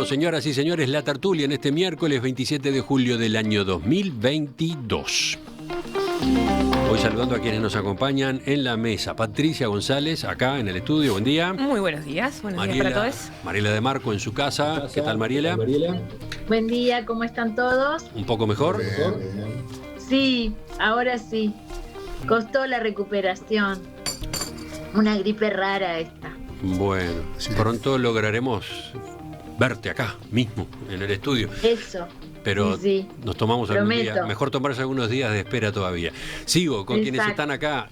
Comenzamos, señoras y señores, la tertulia en este miércoles 27 de julio del año 2022. Hoy saludando a quienes nos acompañan en la mesa. Patricia González, acá en el estudio, buen día. Muy buenos días Mariela, para todos. Mariela de Marco en su casa. ¿Qué tal, Mariela? Buen día, ¿cómo están todos? ¿Un poco mejor? Bien. Sí, ahora sí. Costó la recuperación. Una gripe rara esta. Bueno, Sí. pronto lograremos verte acá mismo, en el estudio. Eso. Pero sí. nos tomamos algún Prometo. día. Mejor tomarse algunos días de espera todavía. Sigo con quienes Exacto. están acá.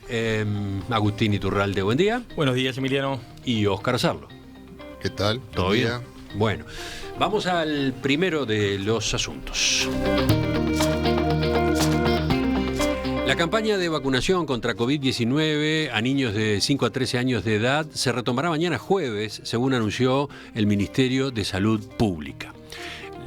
Agustín Iturralde, buen día. Buenos días, Emiliano. Y Óscar Sarlo. ¿Qué tal? ¿Todo Buen bien? día. Bueno, vamos al primero de los asuntos. La campaña de vacunación contra COVID-19 a niños de 5 a 13 años de edad se retomará mañana jueves, según anunció el Ministerio de Salud Pública.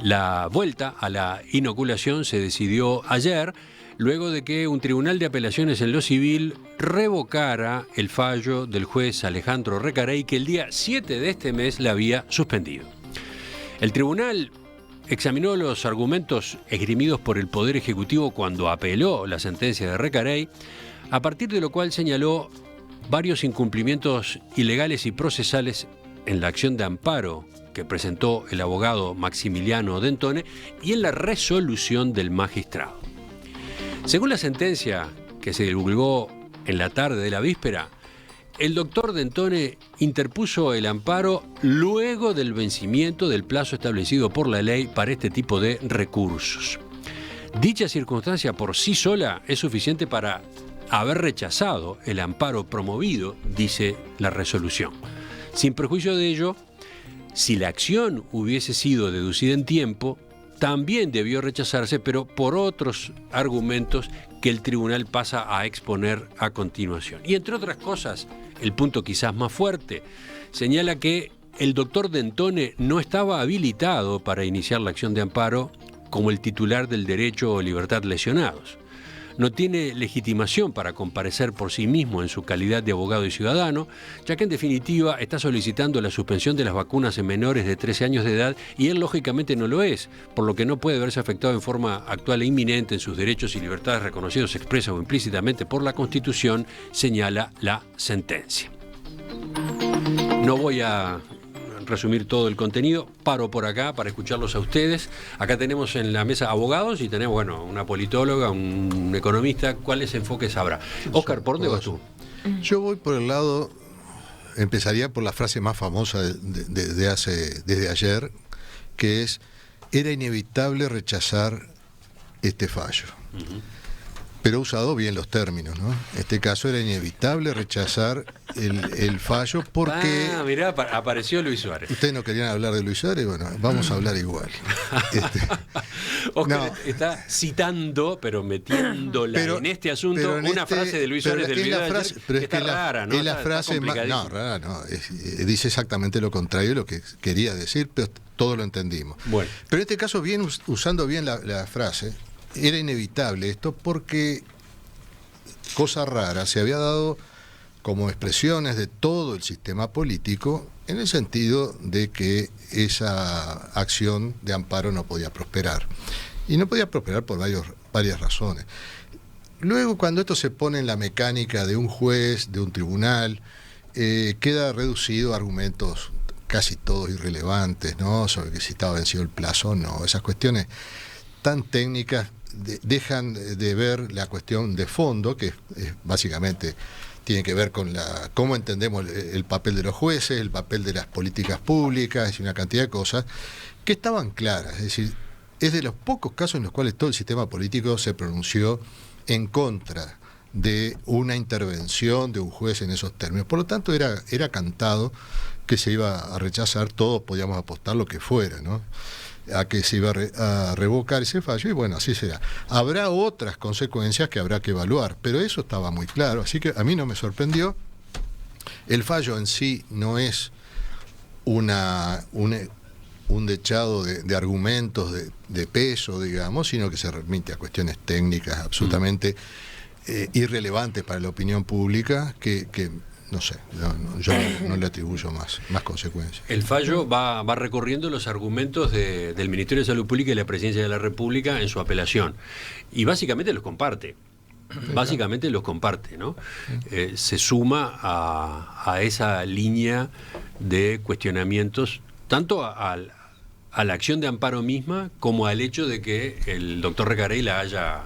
La vuelta a la inoculación se decidió ayer, luego de que un tribunal de apelaciones en lo civil revocara el fallo del juez Alejandro Recarey, que el día 7 de este mes la había suspendido. El tribunal examinó los argumentos esgrimidos por el Poder Ejecutivo cuando apeló la sentencia de Recarey, a partir de lo cual señaló varios incumplimientos ilegales y procesales en la acción de amparo que presentó el abogado Maximiliano Dentone y en la resolución del magistrado. Según la sentencia que se divulgó en la tarde de la víspera, el doctor Dentone interpuso el amparo luego del vencimiento del plazo establecido por la ley para este tipo de recursos. Dicha circunstancia por sí sola es suficiente para haber rechazado el amparo promovido, dice la resolución. Sin perjuicio de ello, si la acción hubiese sido deducida en tiempo, también debió rechazarse, pero por otros argumentos que el tribunal pasa a exponer a continuación. Y entre otras cosas, el punto quizás más fuerte, señala que el doctor Dentone no estaba habilitado para iniciar la acción de amparo como el titular del derecho o libertad lesionados. No tiene legitimación para comparecer por sí mismo en su calidad de abogado y ciudadano, ya que en definitiva está solicitando la suspensión de las vacunas en menores de 13 años de edad y él lógicamente no lo es, por lo que no puede verse afectado en forma actual e inminente en sus derechos y libertades reconocidos expresa o implícitamente por la Constitución, señala la sentencia. No voy a resumir todo el contenido, paro por acá para escucharlos a ustedes. Acá tenemos en la mesa abogados y tenemos, bueno, una politóloga, un economista. ¿Cuáles enfoques habrá? Óscar, ¿por dónde vas tú? Yo voy por el lado, empezaría por la frase más famosa desde ayer, que es: era inevitable rechazar este fallo. Pero he usado bien los términos, ¿no? En este caso era inevitable rechazar el fallo porque... Ah, mirá, apareció Luis Suárez. Ustedes no querían hablar de Luis Suárez, bueno, vamos a hablar igual. Óscar No. está citando, pero metiéndola en este asunto, pero en una frase de Luis pero Suárez del es video la de frase, ayer, pero que es que está rara, ¿no? es la Está frase más... complicadísima. No, rara no, dice exactamente lo contrario de lo que quería decir, pero todo lo entendimos. Bueno. Pero en este caso, usando bien la frase, era inevitable esto porque, cosa rara, se había dado como expresiones de todo el sistema político en el sentido de que esa acción de amparo no podía prosperar. Y no podía prosperar por varias razones. Luego, cuando esto se pone en la mecánica de un juez, de un tribunal, queda reducido a argumentos casi todos irrelevantes, ¿no? Sobre que si estaba vencido el plazo o no. Esas cuestiones tan técnicas dejan de ver la cuestión de fondo, que básicamente tiene que ver con cómo entendemos el papel de los jueces, el papel de las políticas públicas y una cantidad de cosas que estaban claras. Es decir, es de los pocos casos en los cuales todo el sistema político se pronunció en contra de una intervención de un juez en esos términos. Por lo tanto, era cantado que se iba a rechazar, todos podíamos apostar lo que fuera, ¿no? A que se iba a revocar ese fallo, y bueno, así será. Habrá otras consecuencias que habrá que evaluar, pero eso estaba muy claro, así que a mí no me sorprendió. El fallo en sí no es un dechado de argumentos de peso, digamos, sino que se remite a cuestiones técnicas absolutamente irrelevantes para la opinión pública, que no sé, yo no le atribuyo más consecuencias. El fallo va recorriendo los argumentos del Ministerio de Salud Pública y la Presidencia de la República en su apelación. Y básicamente los comparte. Básicamente los comparte, ¿no? Se suma a esa línea de cuestionamientos, tanto a la acción de amparo misma, como al hecho de que el doctor Recarey la haya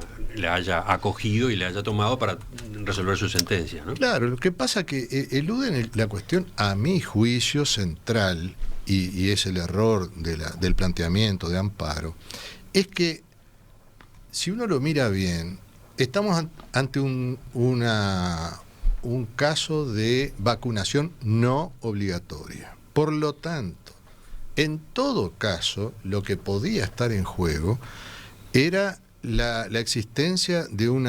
acogido y la haya tomado para resolver su sentencia, ¿no? Claro, lo que pasa es que eluden la cuestión, a mi juicio central, y es el error del planteamiento de amparo, es que si uno lo mira bien, estamos ante un caso de vacunación no obligatoria. Por lo tanto, en todo caso, lo que podía estar en juego era la existencia de un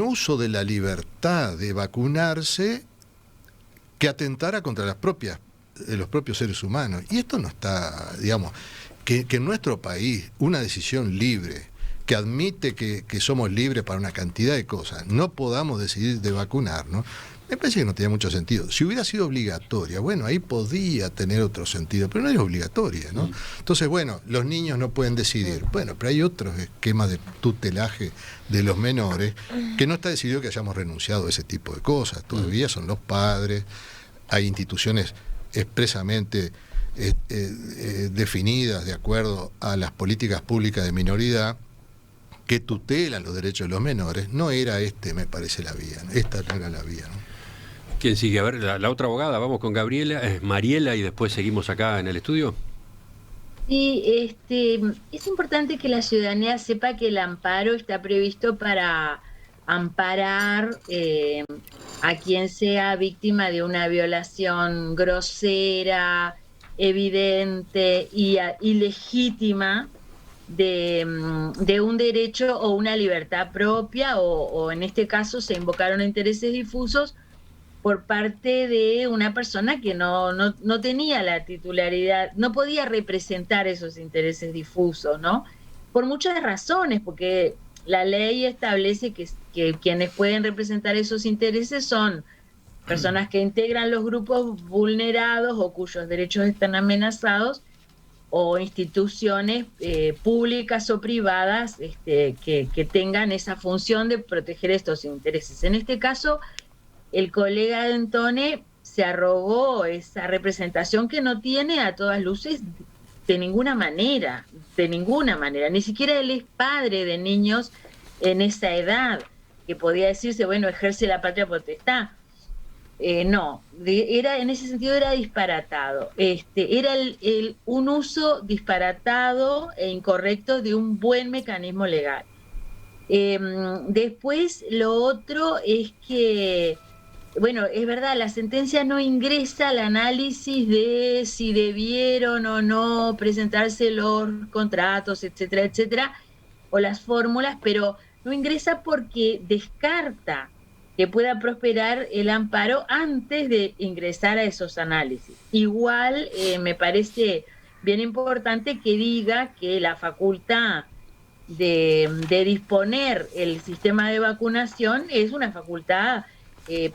uso de la libertad de vacunarse que atentara contra los propios seres humanos. Y esto no está, digamos, que en nuestro país una decisión libre, que admite que somos libres para una cantidad de cosas, no podamos decidir de vacunarnos, me parece que no tenía mucho sentido. Si hubiera sido obligatoria, bueno, ahí podía tener otro sentido, pero no es obligatoria, ¿no? Entonces, bueno, los niños no pueden decidir. Bueno, pero hay otros esquemas de tutelaje de los menores que no está decidido que hayamos renunciado a ese tipo de cosas. Todavía son los padres, hay instituciones expresamente definidas de acuerdo a las políticas públicas de minoridad que tutelan los derechos de los menores. No era me parece, la vía, ¿no? Esta no era la vía, ¿no? ¿Quién sigue? A ver, la otra abogada, vamos con Gabriela, Mariela, y después seguimos acá en el estudio. Sí, es importante que la ciudadanía sepa que el amparo está previsto para amparar a quien sea víctima de una violación grosera, evidente y ilegítima de un derecho o una libertad propia, o en este caso se invocaron intereses difusos por parte de una persona que no tenía la titularidad, no podía representar esos intereses difusos, ¿no? Por muchas razones, porque la ley establece que quienes pueden representar esos intereses son personas que integran los grupos vulnerados o cuyos derechos están amenazados, o instituciones públicas o privadas que tengan esa función de proteger estos intereses. En este caso, el colega Dentone se arrogó esa representación que no tiene a todas luces de ninguna manera, ni siquiera él es padre de niños en esa edad, que podía decirse, bueno, ejerce la patria potestad. En ese sentido era disparatado. Era un uso disparatado e incorrecto de un buen mecanismo legal. Después, lo otro es que, bueno, es verdad, la sentencia no ingresa al análisis de si debieron o no presentarse los contratos, etcétera, etcétera, o las fórmulas, pero no ingresa porque descarta que pueda prosperar el amparo antes de ingresar a esos análisis. Igual me parece bien importante que diga que la facultad de disponer el sistema de vacunación es una facultad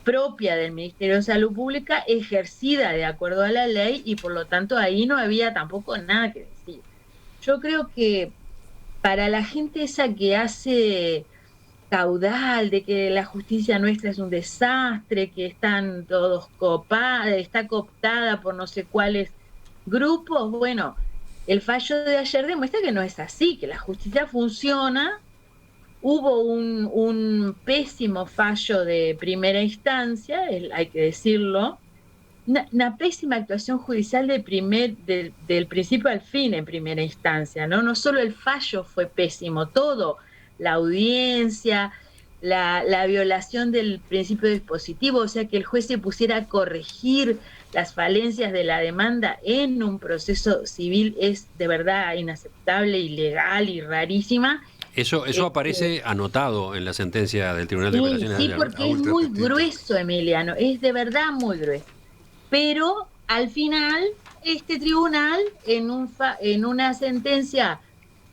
propia del Ministerio de Salud Pública, ejercida de acuerdo a la ley, y por lo tanto ahí no había tampoco nada que decir. Yo creo que para la gente esa que hace caudal de que la justicia nuestra es un desastre, que están todos está cooptada por no sé cuáles grupos, bueno, el fallo de ayer demuestra que no es así, que la justicia funciona. Hubo un pésimo fallo de primera instancia, hay que decirlo, una pésima actuación judicial del principio al fin en primera instancia, ¿no? No solo el fallo fue pésimo, todo, la audiencia, la violación del principio dispositivo, o sea, que el juez se pusiera a corregir las falencias de la demanda en un proceso civil es de verdad inaceptable, ilegal y rarísima. Eso aparece anotado en la sentencia del Tribunal de Apelaciones. Sí, porque es muy grueso, Emiliano, es de verdad muy grueso. Pero al final, este tribunal, en una sentencia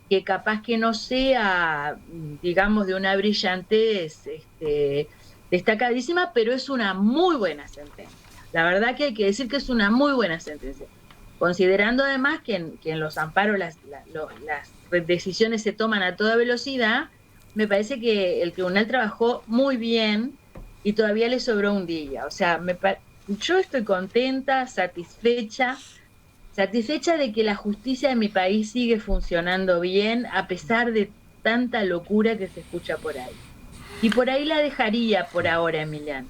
que capaz que no sea, digamos, de una brillantez destacadísima, pero es una muy buena sentencia. La verdad que hay que decir que es una muy buena sentencia, considerando además que en los amparos las decisiones se toman a toda velocidad. Me parece que el tribunal trabajó muy bien y todavía le sobró un día. O sea, yo estoy contenta, satisfecha de que la justicia de mi país sigue funcionando bien a pesar de tanta locura que se escucha por ahí. Y por ahí la dejaría por ahora, Emiliano.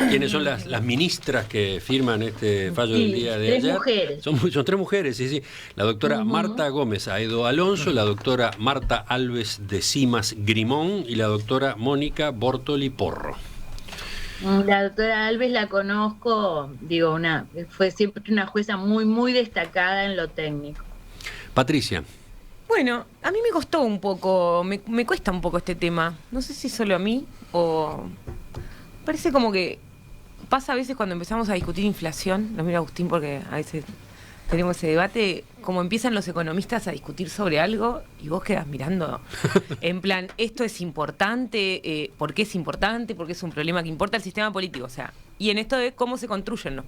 ¿Quiénes son las ministras que firman este fallo del día de ayer? Mujeres. Son 3 mujeres, sí. La doctora Marta Gómez Aedo Alonso, la doctora Marta Alves de Simas Grimón y la doctora Mónica Bortoli Porro. La doctora Alves la conozco, fue siempre una jueza muy, muy destacada en lo técnico. Patricia. Bueno, a mí me costó un poco, me cuesta un poco este tema. No sé si solo a mí o... Parece como que pasa a veces cuando empezamos a discutir inflación, lo miro a Agustín porque a veces tenemos ese debate, como empiezan los economistas a discutir sobre algo y vos quedás mirando en plan, esto es importante, ¿por qué es importante? Porque es un problema que importa al sistema político. O sea, y en esto de cómo se construyen, ¿no?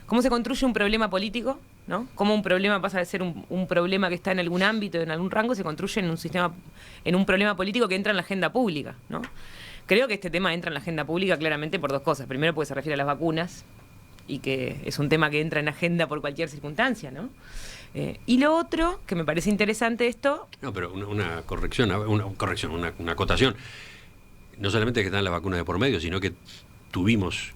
¿Cómo se construye un problema político? ¿No? Cómo un problema pasa de ser un problema que está en algún ámbito, en algún rango, se construye en un problema político que entra en la agenda pública, ¿no? Creo que este tema entra en la agenda pública claramente por 2 cosas. Primero, porque se refiere a las vacunas y que es un tema que entra en agenda por cualquier circunstancia, ¿no? Y lo otro, que me parece interesante esto... No, pero una acotación. No solamente que están las vacunas de por medio, sino que tuvimos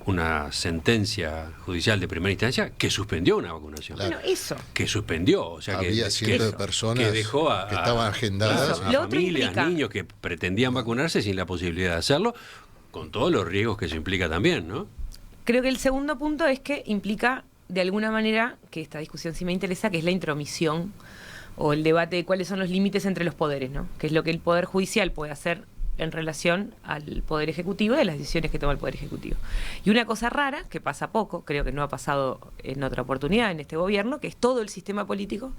una sentencia judicial de primera instancia que suspendió una vacunación. Bueno, eso. Que suspendió, o sea, había cientos de personas que dejó que estaban agendadas. A familias, niños que pretendían vacunarse sin la posibilidad de hacerlo, con todos los riesgos que eso implica también, ¿no? Creo que el segundo punto es que implica, de alguna manera, que esta discusión sí me interesa, que es la intromisión o el debate de cuáles son los límites entre los poderes, ¿no? Que es lo que el Poder Judicial puede hacer en relación al Poder Ejecutivo y de las decisiones que toma el Poder Ejecutivo. Y una cosa rara, que pasa poco, creo que no ha pasado en otra oportunidad en este gobierno, que es todo el sistema político,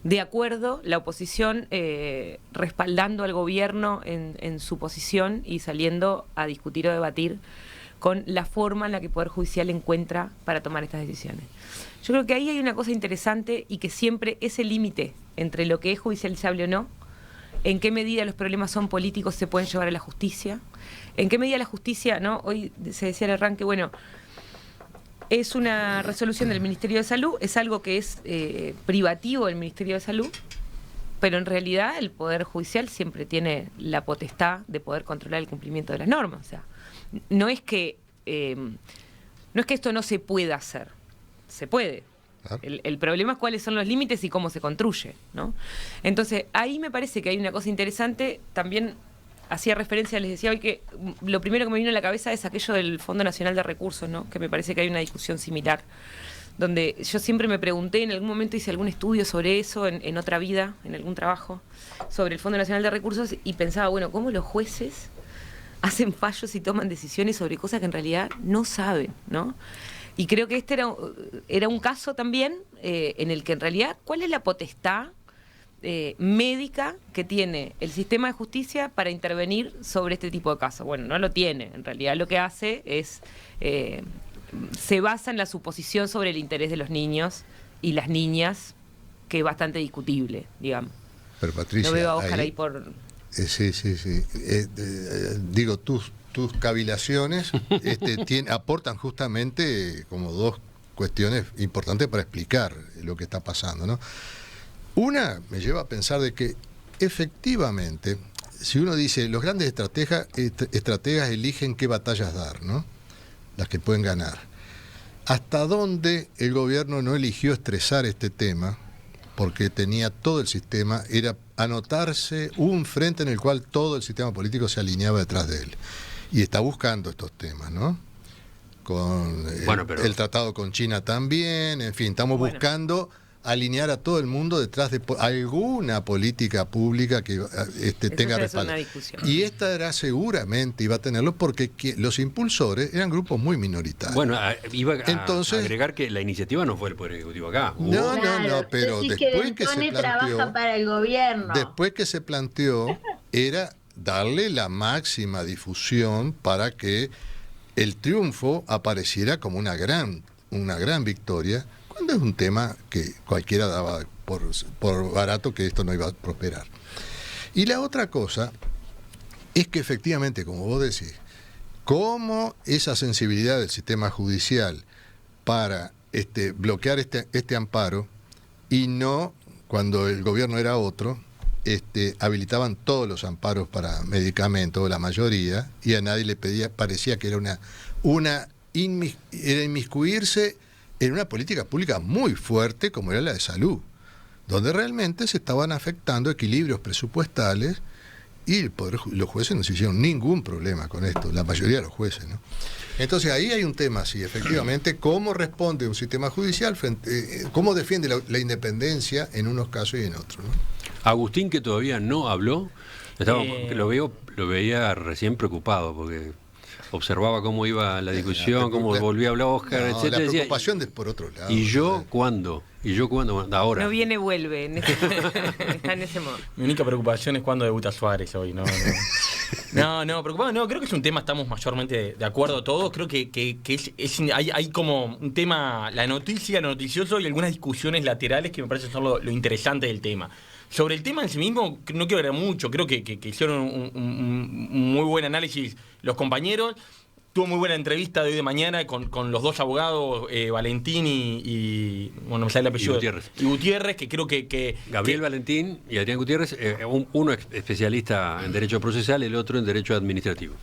de acuerdo, la oposición respaldando al gobierno en su posición y saliendo a discutir o debatir con la forma en la que el Poder Judicial encuentra para tomar estas decisiones. Yo creo que ahí hay una cosa interesante y que siempre ese límite entre lo que es judicializable o no, en qué medida los problemas son políticos se pueden llevar a la justicia, en qué medida la justicia, ¿no? Hoy se decía al arranque, bueno, es una resolución del Ministerio de Salud, es algo que es privativo del Ministerio de Salud, pero en realidad el Poder Judicial siempre tiene la potestad de poder controlar el cumplimiento de las normas. O sea, no es que esto no se pueda hacer, se puede. El problema es cuáles son los límites y cómo se construye, ¿no? Entonces, ahí me parece que hay una cosa interesante. También hacía referencia, les decía hoy que lo primero que me vino a la cabeza es aquello del Fondo Nacional de Recursos, ¿no? Que me parece que hay una discusión similar, donde yo siempre me pregunté, en algún momento hice algún estudio sobre eso, en otra vida, en algún trabajo, sobre el Fondo Nacional de Recursos, y pensaba, bueno, ¿cómo los jueces hacen fallos y toman decisiones sobre cosas que en realidad no saben, ¿no? Y creo que este era un caso también en el que en realidad, ¿cuál es la potestad médica que tiene el sistema de justicia para intervenir sobre este tipo de casos? Bueno, no lo tiene. En realidad lo que hace es, se basa en la suposición sobre el interés de los niños y las niñas, que es bastante discutible, digamos. Pero Patricia, no veo a Oscar ahí por... Sí. Digo, tus cavilaciones aportan justamente como 2 cuestiones importantes para explicar lo que está pasando, ¿no? Una me lleva a pensar de que efectivamente, si uno dice, los grandes estrategas eligen qué batallas dar, ¿no? Las que pueden ganar. ¿Hasta dónde el gobierno no eligió estresar este tema? Porque tenía todo el sistema, era anotarse un frente en el cual todo el sistema político se alineaba detrás de él. Y está buscando estos temas, ¿no? Con el tratado con China también, en fin, estamos buscando alinear a todo el mundo detrás de alguna política pública que tenga respaldo. Y esta era seguramente, iba a tenerlo, porque los impulsores eran grupos muy minoritarios. Bueno, iba a agregar que la iniciativa no fue el Poder Ejecutivo acá. No, pero después que se planteó... trabaja para el gobierno. Después que se planteó, era darle la máxima difusión para que el triunfo apareciera como una gran victoria, cuando es un tema que cualquiera daba por barato que esto no iba a prosperar. Y la otra cosa es que efectivamente, como vos decís, cómo esa sensibilidad del sistema judicial para bloquear este amparo, y no, cuando el gobierno era otro, habilitaban todos los amparos para medicamentos, la mayoría, y a nadie le parecía que era era inmiscuirse en una política pública muy fuerte como era la de salud, donde realmente se estaban afectando equilibrios presupuestales, y los jueces no se hicieron ningún problema con esto, la mayoría de los jueces, ¿no? Entonces ahí hay un tema, sí, efectivamente, cómo responde un sistema judicial, cómo defiende la independencia en unos casos y en otros, ¿no? Agustín, que todavía no habló, lo veía recién preocupado, porque observaba cómo iba la discusión, cómo volvía a hablar Oscar, etcétera. La preocupación es por otro lado. ¿Y yo cuándo? Ahora. No viene, vuelve. Está en ese modo. Mi única preocupación es cuándo debuta Suárez hoy, ¿no? No, preocupado no, creo que es un tema, estamos mayormente de acuerdo todos, creo que hay como un tema, la noticia, lo noticioso y algunas discusiones laterales que me parece son lo interesante del tema. Sobre el tema en sí mismo, no quiero agregar mucho, creo que hicieron un muy buen análisis los compañeros. Tuvo muy buena entrevista de hoy de mañana con los dos abogados, Valentín y bueno, me sale el apellido. Y Gutiérrez, que creo que Gabriel Valentín y Adrián Gutiérrez, uno especialista en derecho procesal, el otro en derecho administrativo.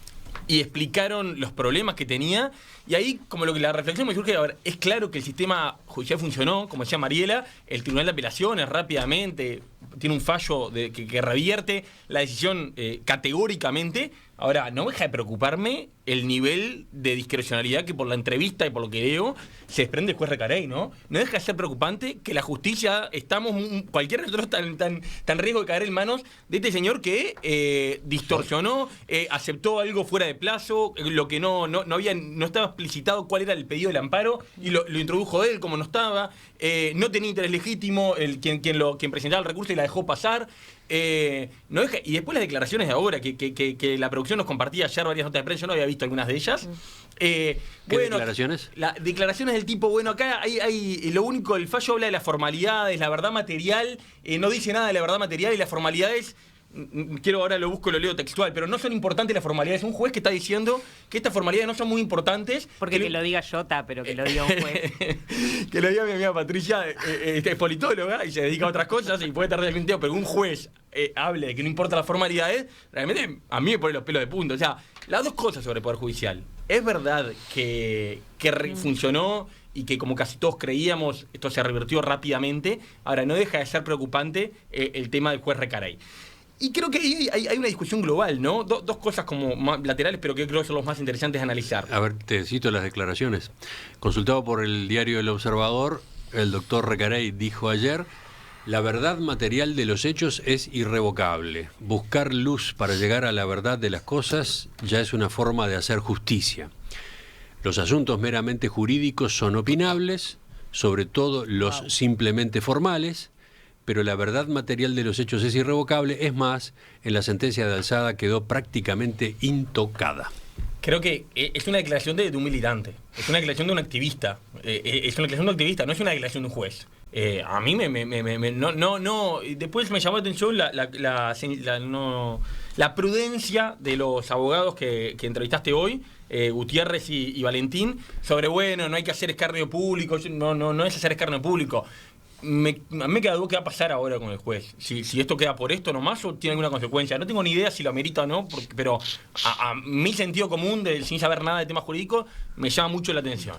Y explicaron los problemas que tenía, y ahí como la reflexión me surge, a ver, es claro que el sistema judicial funcionó, como decía Mariela, el Tribunal de Apelaciones rápidamente tiene un fallo que revierte la decisión categóricamente. Ahora, no deja de preocuparme el nivel de discrecionalidad que por la entrevista y por lo que veo se desprende el juez Recarey, ¿no? No deja de ser preocupante que la justicia, cualquiera de nosotros está en riesgo de caer en manos de este señor que distorsionó, aceptó algo fuera de plazo, lo que no estaba explicitado cuál era el pedido del amparo, y lo introdujo él como no estaba, no tenía interés legítimo quien presentaba el recurso y la dejó pasar. No deja, y después las declaraciones de ahora que la producción nos compartía ayer varias notas de prensa, yo no había visto algunas de ellas. ¿Qué declaraciones? Declaraciones del tipo, bueno, acá hay lo único, el fallo habla de las formalidades, la verdad material, no dice nada de la verdad material, y las formalidades, ahora lo busco y lo leo textual, pero no son importantes las formalidades. Un juez que está diciendo que estas formalidades no son muy importantes. Porque que lo diga Jota, pero que lo diga un juez. Que lo diga mi amiga Patricia, es politóloga y se dedica a otras cosas y puede estar realmente, pero un juez hable de que no importa las formalidades, realmente a mí me pone los pelos de punta. O sea, las dos cosas sobre el Poder Judicial. Es verdad que funcionó y que, como casi todos creíamos, esto se revirtió rápidamente. Ahora, no deja de ser preocupante el tema del juez Recarey. Y creo que hay una discusión global, ¿no? Dos cosas como más laterales, pero que creo que son los más interesantes de analizar. A ver, te cito las declaraciones. Consultado por el diario El Observador, el doctor Recarey dijo ayer: la verdad material de los hechos es irrevocable. Buscar luz para llegar a la verdad de las cosas ya es una forma de hacer justicia. Los asuntos meramente jurídicos son opinables, sobre todo los simplemente formales, pero la verdad material de los hechos es irrevocable. Es más, en la sentencia de alzada quedó prácticamente intocada. Creo que es una declaración de un militante, es una declaración de un activista, es una declaración de un activista, no es una declaración de un juez. A mí no. Después me llamó la atención la prudencia de los abogados que entrevistaste hoy, Gutiérrez y Valentín, sobre, bueno, no hay que hacer escarnio público. No es hacer escarnio público. Me queda duda qué va a pasar ahora con el juez. Si esto queda por esto nomás o tiene alguna consecuencia. No tengo ni idea si lo amerita o no, pero a mi sentido común, sin saber nada de temas jurídicos, me llama mucho la atención.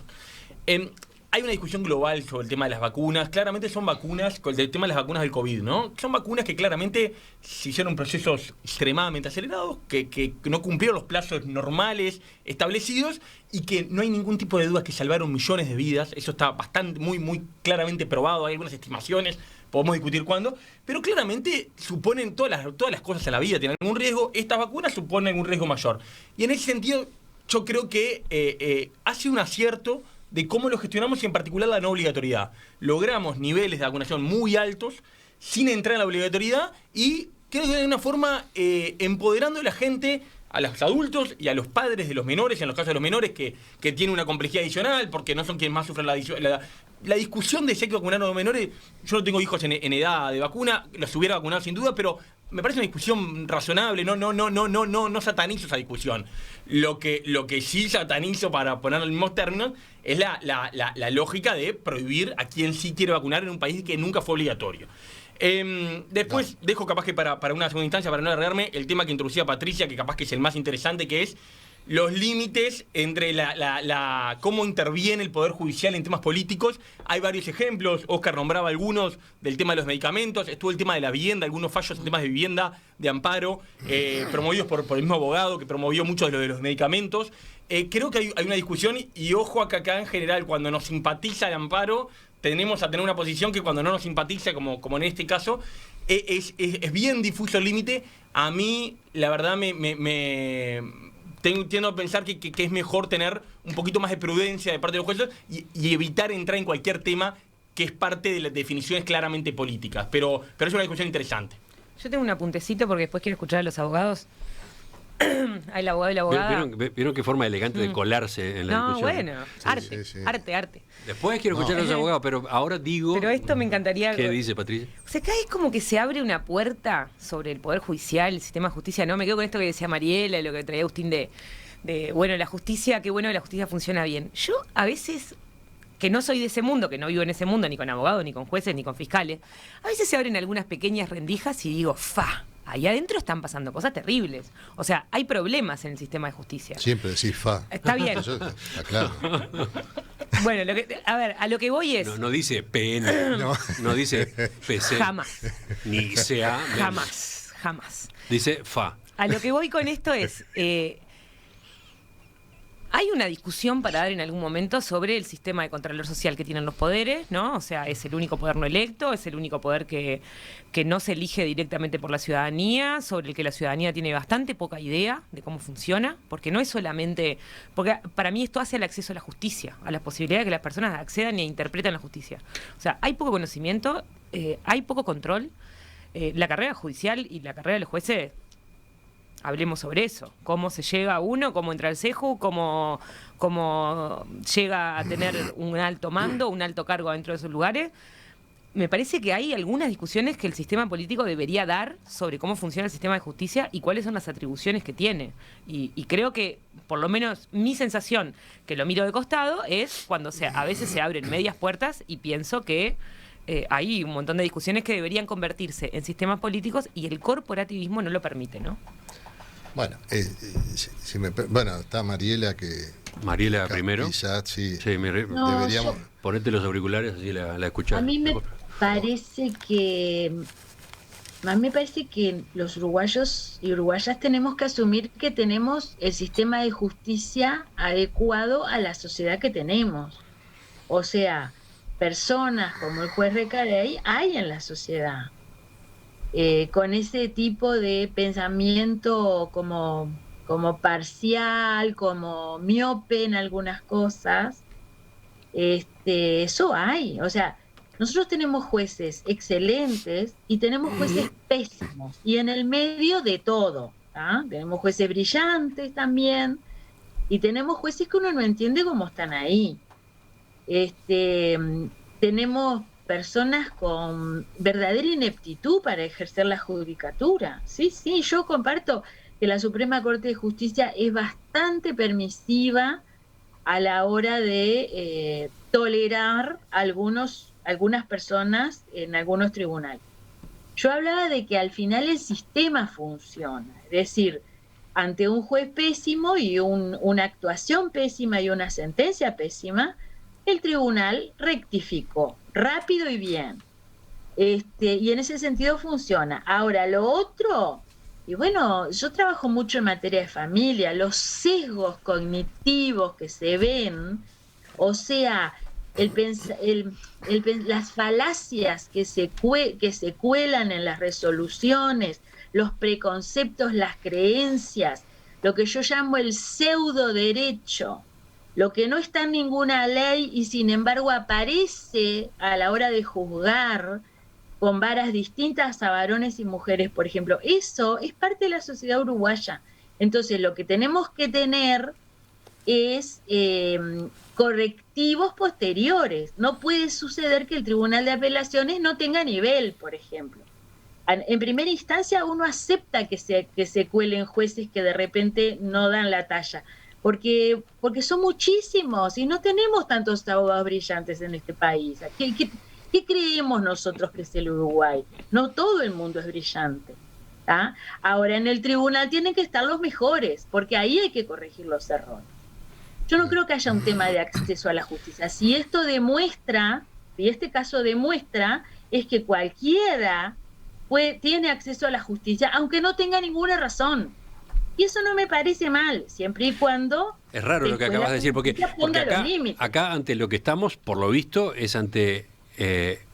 Hay una discusión global sobre el tema de las vacunas. Claramente son vacunas, con el tema de las vacunas del COVID, ¿no? Son vacunas que claramente se hicieron procesos extremadamente acelerados, que no cumplieron los plazos normales establecidos y que no hay ningún tipo de duda que salvaron millones de vidas. Eso está muy claramente probado. Hay algunas estimaciones, podemos discutir cuándo, pero claramente suponen todas las cosas en la vida tienen algún riesgo. Estas vacunas suponen algún riesgo mayor. Y en ese sentido, yo creo que hace un acierto de cómo lo gestionamos y en particular la no obligatoriedad. Logramos niveles de vacunación muy altos sin entrar en la obligatoriedad y creo que de una forma empoderando a la gente, a los adultos y a los padres de los menores, en los casos de los menores que tienen una complejidad adicional porque no son quienes más sufren la discusión de si hay que vacunar a los menores. Yo no tengo hijos en edad de vacuna, los hubiera vacunado sin duda, pero me parece una discusión razonable, no satanizo esa discusión. Lo que sí satanizo, para ponerlo en los mismos términos, es la lógica de prohibir a quien sí quiere vacunar en un país que nunca fue obligatorio. Después dejo capaz que para una segunda instancia, para no alargarme, el tema que introducía Patricia, que capaz que es el más interesante, que es los límites entre cómo interviene el Poder Judicial en temas políticos. Hay varios ejemplos, Óscar nombraba algunos del tema de los medicamentos, estuvo el tema de la vivienda, algunos fallos en temas de vivienda, de amparo, promovidos por el mismo abogado que promovió mucho de lo de los medicamentos. Creo que hay una discusión, y ojo acá en general, cuando nos simpatiza el amparo, tenemos a tener una posición que cuando no nos simpatiza, como en este caso, es bien difuso el límite. A mí, la verdad, tiendo a pensar que es mejor tener un poquito más de prudencia de parte de los jueces y evitar entrar en cualquier tema que es parte de las definiciones claramente políticas. Pero es una discusión interesante. Yo tengo un apuntecito porque después quiero escuchar a los abogados. Al abogado y la abogada. ¿Vieron qué forma elegante de colarse en la discusión? Bueno, arte. Después quiero escuchar a los abogados, pero ahora digo... Pero esto me encantaría... ¿Qué dice Patricia? O sea, acá es como que se abre una puerta sobre el Poder Judicial, el sistema de justicia. No, me quedo con esto que decía Mariela y lo que traía Agustín de bueno, la justicia, qué bueno que la justicia funciona bien. Yo a veces, que no soy de ese mundo, que no vivo en ese mundo, ni con abogados, ni con jueces, ni con fiscales, a veces se abren algunas pequeñas rendijas y digo, ahí adentro están pasando cosas terribles. O sea, hay problemas en el sistema de justicia. Siempre decís Está bien. Eso está claro. Bueno, a lo que voy es... No dice PN, no dice PC. Jamás. Ni CA. Jamás. Dice FA. A lo que voy con esto es... hay una discusión para dar en algún momento sobre el sistema de contralor social que tienen los poderes, ¿no? O sea, es el único poder no electo, es el único poder que no se elige directamente por la ciudadanía, sobre el que la ciudadanía tiene bastante poca idea de cómo funciona, porque no es solamente... Porque para mí esto hace al acceso a la justicia, a la posibilidad de que las personas accedan e interpreten la justicia. O sea, hay poco conocimiento, hay poco control. La carrera judicial y la carrera de los jueces... Hablemos sobre eso, cómo se llega a uno, cómo entra al CEJU, cómo llega a tener un alto mando, un alto cargo dentro de esos lugares. Me parece que hay algunas discusiones que el sistema político debería dar sobre cómo funciona el sistema de justicia y cuáles son las atribuciones que tiene. Y creo que, por lo menos mi sensación, que lo miro de costado, es cuando a veces se abren medias puertas y pienso que hay un montón de discusiones que deberían convertirse en sistemas políticos y el corporativismo no lo permite, ¿no? Bueno, está Mariela que... Mariela primero. Quizás, sí. Deberíamos... Ponete los auriculares, así la escuchás. A mí me parece que los uruguayos y uruguayas tenemos que asumir que tenemos el sistema de justicia adecuado a la sociedad que tenemos. O sea, personas como el juez Recarey hay en la sociedad. Con ese tipo de pensamiento como parcial, como miope en algunas cosas, eso hay. O sea, nosotros tenemos jueces excelentes y tenemos jueces pésimos, y en el medio de todo, ¿ah? Tenemos jueces brillantes también, y tenemos jueces que uno no entiende cómo están ahí. Tenemos personas con verdadera ineptitud para ejercer la judicatura. Sí, yo comparto que la Suprema Corte de Justicia es bastante permisiva a la hora de tolerar algunas personas en algunos tribunales. Yo hablaba de que al final el sistema funciona, es decir, ante un juez pésimo y una actuación pésima y una sentencia pésima, el tribunal rectificó rápido y bien. Y en ese sentido funciona. Ahora, lo otro, y bueno, yo trabajo mucho en materia de familia, los sesgos cognitivos que se ven, o sea, las falacias que se cuelan en las resoluciones, los preconceptos, las creencias, lo que yo llamo el pseudo derecho, lo que no está en ninguna ley y sin embargo aparece a la hora de juzgar, con varas distintas a varones y mujeres, por ejemplo. Eso es parte de la sociedad uruguaya. Entonces, lo que tenemos que tener es correctivos posteriores. No puede suceder que el Tribunal de Apelaciones no tenga nivel, por ejemplo. En primera instancia uno acepta que se cuelen jueces que de repente no dan la talla, porque son muchísimos y no tenemos tantos abogados brillantes en este país. ¿Qué creemos nosotros que es el Uruguay? No todo el mundo es brillante. ¿Ah? Ahora, en el tribunal tienen que estar los mejores, porque ahí hay que corregir los errores. Yo no creo que haya un tema de acceso a la justicia. Si esto demuestra, y este caso demuestra, es que cualquiera tiene acceso a la justicia, aunque no tenga ninguna razón. Y eso no me parece mal, siempre y cuando... Es raro lo que acabas de decir, porque acá ante lo que estamos, por lo visto, es ante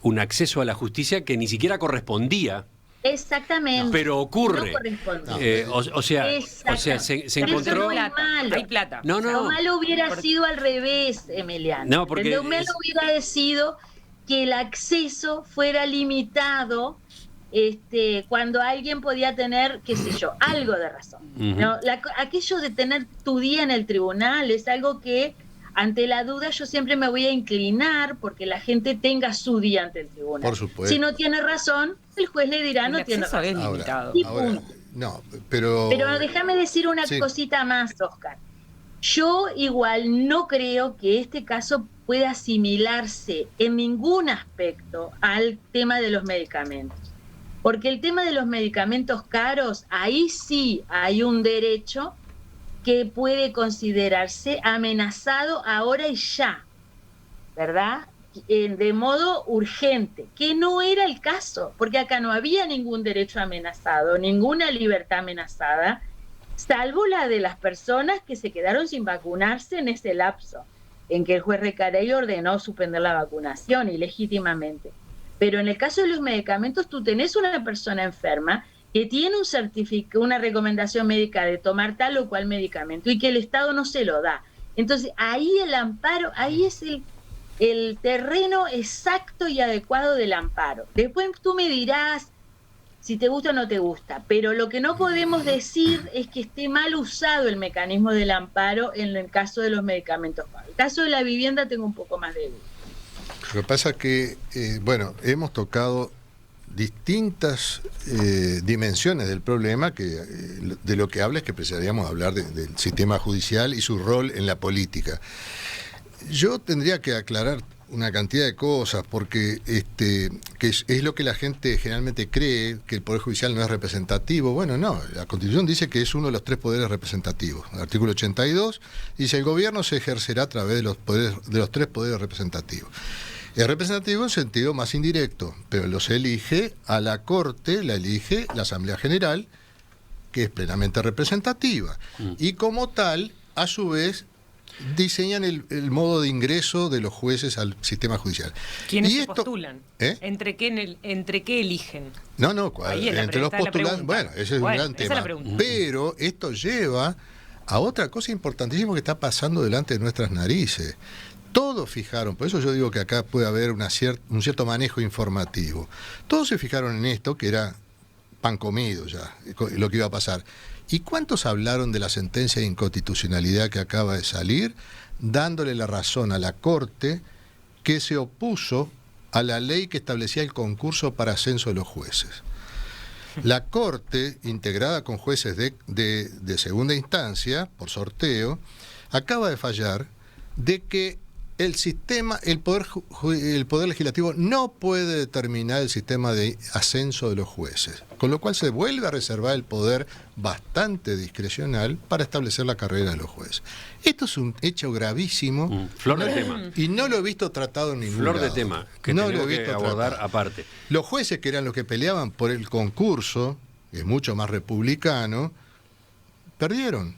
un acceso a la justicia que ni siquiera correspondía. Exactamente. Pero ocurre. No o sea, se encontró. Hay plata. Lo malo hubiera sido al revés, Emiliano. No, porque lo malo hubiera sido que el acceso fuera limitado cuando alguien podía tener, qué sé yo, algo de razón. ¿No? Aquello de tener tu día en el tribunal es algo que, ante la duda, yo siempre me voy a inclinar porque la gente tenga su día ante el tribunal. Por supuesto. Si no tiene razón, el juez le dirá no tiene razón. Es limitado. Ahora, no, pero déjame decir una cosita más, Oscar. Yo igual no creo que este caso pueda asimilarse en ningún aspecto al tema de los medicamentos. Porque el tema de los medicamentos caros, ahí sí hay un derecho que puede considerarse amenazado ahora y ya, ¿verdad? De modo urgente, que no era el caso, porque acá no había ningún derecho amenazado, ninguna libertad amenazada, salvo la de las personas que se quedaron sin vacunarse en ese lapso, en que el juez Recarey ordenó suspender la vacunación ilegítimamente. Pero en el caso de los medicamentos, tú tenés una persona enferma que tiene un certificado, una recomendación médica de tomar tal o cual medicamento y que el Estado no se lo da. Entonces, ahí el amparo, ahí es el terreno exacto y adecuado del amparo. Después tú me dirás si te gusta o no te gusta, pero lo que no podemos decir es que esté mal usado el mecanismo del amparo en el caso de los medicamentos. En el caso de la vivienda tengo un poco más de duda. Lo que pasa es que, hemos tocado distintas dimensiones del problema, que de lo que habla es que precisaríamos hablar del sistema judicial y su rol en la política. Yo tendría que aclarar una cantidad de cosas, porque que es lo que la gente generalmente cree, que el Poder Judicial no es representativo. Bueno, no, la Constitución dice que es uno de los 3 poderes representativos. El artículo 82 dice: el gobierno se ejercerá a través de los 3 poderes representativos. Es representativo en sentido más indirecto, pero los elige a la Corte, la elige la Asamblea General, que es plenamente representativa. Y como tal, a su vez, diseñan el modo de ingreso de los jueces al sistema judicial. ¿Quiénes se postulan? ¿Entre qué eligen? No, entre los postulantes. Bueno, ese es un gran tema. Pero esto lleva a otra cosa importantísima que está pasando delante de nuestras narices. Todos fijaron, por eso yo digo que acá puede haber un cierto manejo informativo. Todos se fijaron en esto, que era pan comido ya, lo que iba a pasar. ¿Y cuántos hablaron de la sentencia de inconstitucionalidad que acaba de salir, dándole la razón a la Corte, que se opuso a la ley que establecía el concurso para ascenso de los jueces? La Corte, integrada con jueces de segunda instancia, por sorteo, acaba de fallar de que el poder legislativo no puede determinar el sistema de ascenso de los jueces, con lo cual se vuelve a reservar el poder bastante discrecional para establecer la carrera de los jueces. Esto es un hecho gravísimo. Flor de tema. Y no lo he visto tratado en ningún lado. Flor de tema, que no tenemos que abordar aparte. Los jueces, que eran los que peleaban por el concurso, que es mucho más republicano, perdieron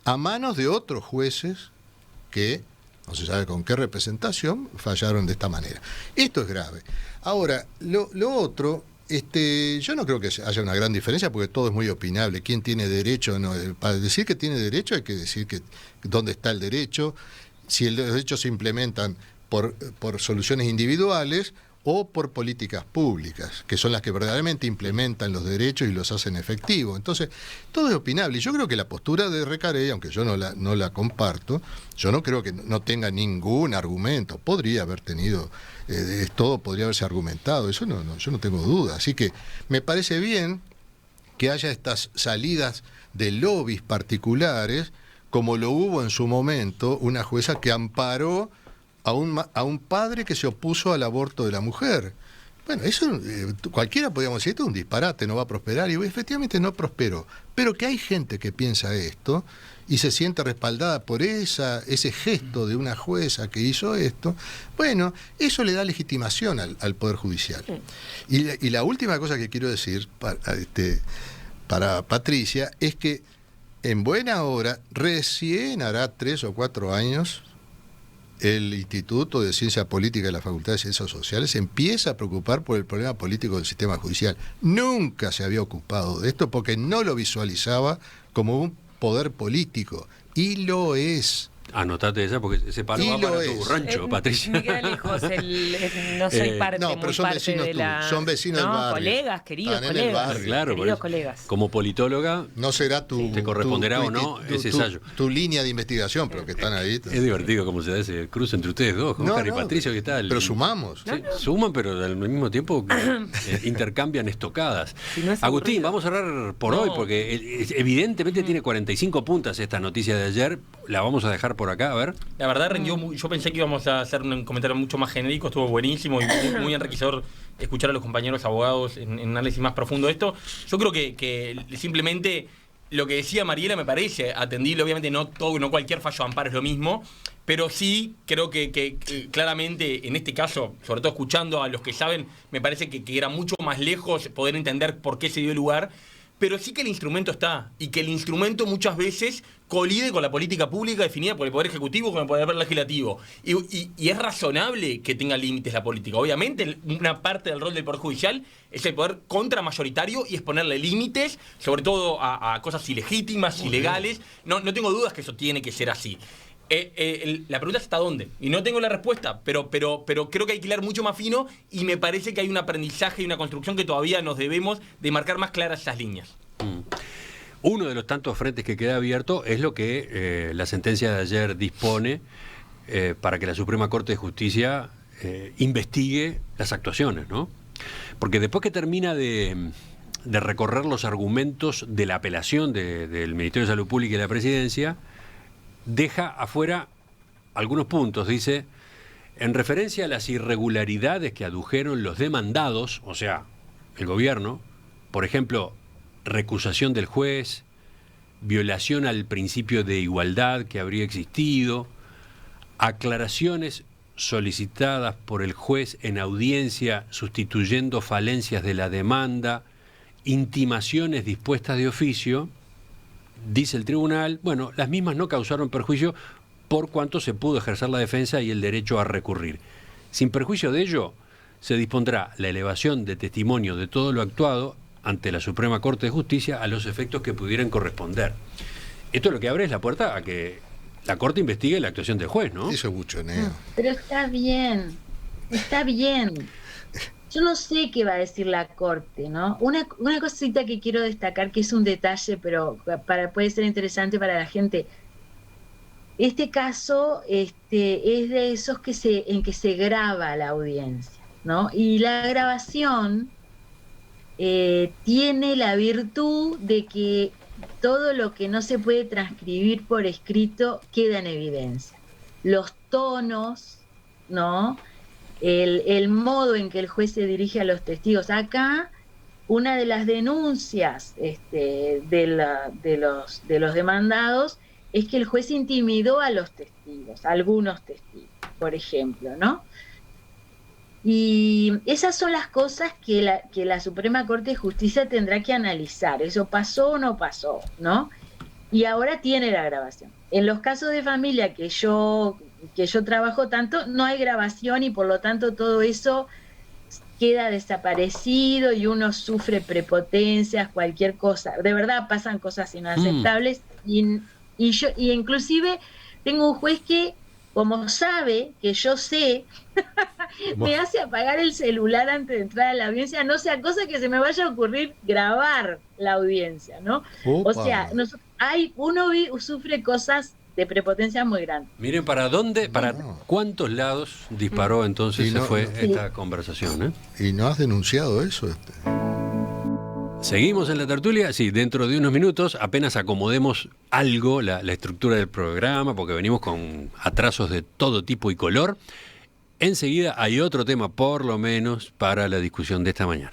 a manos de otros jueces que no se sabe con qué representación fallaron de esta manera. Esto es grave. Ahora, lo otro, yo no creo que haya una gran diferencia, porque todo es muy opinable. ¿Quién tiene derecho o no? Para decir que tiene derecho hay que decir que dónde está el derecho, si los derechos se implementan por soluciones individuales o por políticas públicas, que son las que verdaderamente implementan los derechos y los hacen efectivos. Entonces, todo es opinable. Y yo creo que la postura de Recarey, aunque yo no la comparto, yo no creo que no tenga ningún argumento. Podría haber tenido, todo podría haberse argumentado, eso yo no tengo duda. Así que me parece bien que haya estas salidas de lobbies particulares, como lo hubo en su momento una jueza que amparó a un padre que se opuso al aborto de la mujer. Bueno, eso cualquiera podríamos decir, esto es un disparate, no va a prosperar, y efectivamente no prosperó. Pero que hay gente que piensa esto y se siente respaldada por ese gesto de una jueza que hizo esto, bueno, eso le da legitimación al Poder Judicial. Y la última cosa que quiero decir para Patricia es que en buena hora, recién hará 3 o 4 años, el Instituto de Ciencia Política de la Facultad de Ciencias Sociales empieza a preocupar por el problema político del sistema judicial. Nunca se había ocupado de esto porque no lo visualizaba como un poder político, y lo es. Anotate esa porque ese palo va para tu rancho, Patricia. Me queda lejos, no soy parte, no, pero son parte vecinos de la... son vecinos del barrio. Colegas, queridos Están en el colegas. barrio. Claro, Queridos colegas. Como politóloga, no será te corresponderá o no ese ensayo. Tu línea de investigación, pero que están ahí. Es divertido cómo se da ese cruce entre ustedes dos, Oscar y Patricia, que tal. Pero sumamos. Sí, suman, pero al mismo tiempo intercambian estocadas. Si no es Agustín, aburrido. vamos a cerrar por hoy, porque evidentemente tiene 45 puntas esta noticia de ayer. La vamos a dejar por acá, a ver. La verdad rindió yo pensé que íbamos a hacer un comentario mucho más genérico, estuvo buenísimo y muy enriquecedor escuchar a los compañeros abogados en análisis más profundo de esto. Yo creo que simplemente lo que decía Mariela me parece atendible. Obviamente no cualquier fallo de amparo es lo mismo, pero sí creo que claramente en este caso, sobre todo escuchando a los que saben, me parece que era mucho más lejos poder entender por qué se dio lugar. Pero sí que el instrumento está, y que el instrumento muchas veces colide con la política pública definida por el Poder Ejecutivo con el Poder Legislativo. Y es razonable que tenga límites la política. Obviamente, una parte del rol del Poder Judicial es el poder contramayoritario y es ponerle límites, sobre todo a cosas ilegítimas, ilegales. No tengo dudas que eso tiene que ser así. La pregunta es ¿hasta dónde? Y no tengo la respuesta, pero creo que hay que hilar mucho más fino, y me parece que hay un aprendizaje y una construcción que todavía nos debemos de marcar más claras esas líneas. Uno de los tantos frentes que queda abierto es lo que la sentencia de ayer dispone para que la Suprema Corte de Justicia investigue las actuaciones, ¿no? Porque después que termina de recorrer los argumentos de la apelación del Ministerio de Salud Pública y la Presidencia, deja afuera algunos puntos. Dice, en referencia a las irregularidades que adujeron los demandados, o sea, el gobierno, por ejemplo, recusación del juez, violación al principio de igualdad que habría existido, aclaraciones solicitadas por el juez en audiencia sustituyendo falencias de la demanda, intimaciones dispuestas de oficio, dice el tribunal, bueno, las mismas no causaron perjuicio por cuanto se pudo ejercer la defensa y el derecho a recurrir. Sin perjuicio de ello, se dispondrá la elevación de testimonio de todo lo actuado ante la Suprema Corte de Justicia a los efectos que pudieran corresponder. Esto lo que abre es la puerta a que la Corte investigue la actuación del juez, ¿no? Eso es buchoneo. Pero está bien. Yo no sé qué va a decir la Corte, ¿no? Una cosita que quiero destacar, que es un detalle, pero puede ser interesante para la gente. Este caso es de esos en que se graba la audiencia, ¿no? Y la grabación tiene la virtud de que todo lo que no se puede transcribir por escrito queda en evidencia. Los tonos, ¿no? El modo en que el juez se dirige a los testigos. Acá, una de las denuncias de los demandados es que el juez intimidó a los testigos, a algunos testigos, por ejemplo, ¿no? Y esas son las cosas que la Suprema Corte de Justicia tendrá que analizar. ¿Eso pasó o no pasó? ¿No? Y ahora tiene la grabación. En los casos de familia que yo trabajo tanto, no hay grabación y por lo tanto todo eso queda desaparecido y uno sufre prepotencias, cualquier cosa. De verdad pasan cosas inaceptables y inclusive tengo un juez que como sabe que yo sé, me hace apagar el celular antes de entrar a la audiencia, no sea cosa que se me vaya a ocurrir grabar la audiencia, ¿no? Opa. O sea, uno sufre cosas de prepotencia muy grandes. Miren para dónde, para cuántos lados disparó entonces Y no- se fue no. esta conversación, ¿eh? ¿Y no has denunciado eso? Seguimos en la tertulia, sí, dentro de unos minutos, apenas acomodemos algo, la estructura del programa, porque venimos con atrasos de todo tipo y color. Enseguida hay otro tema, por lo menos, para la discusión de esta mañana.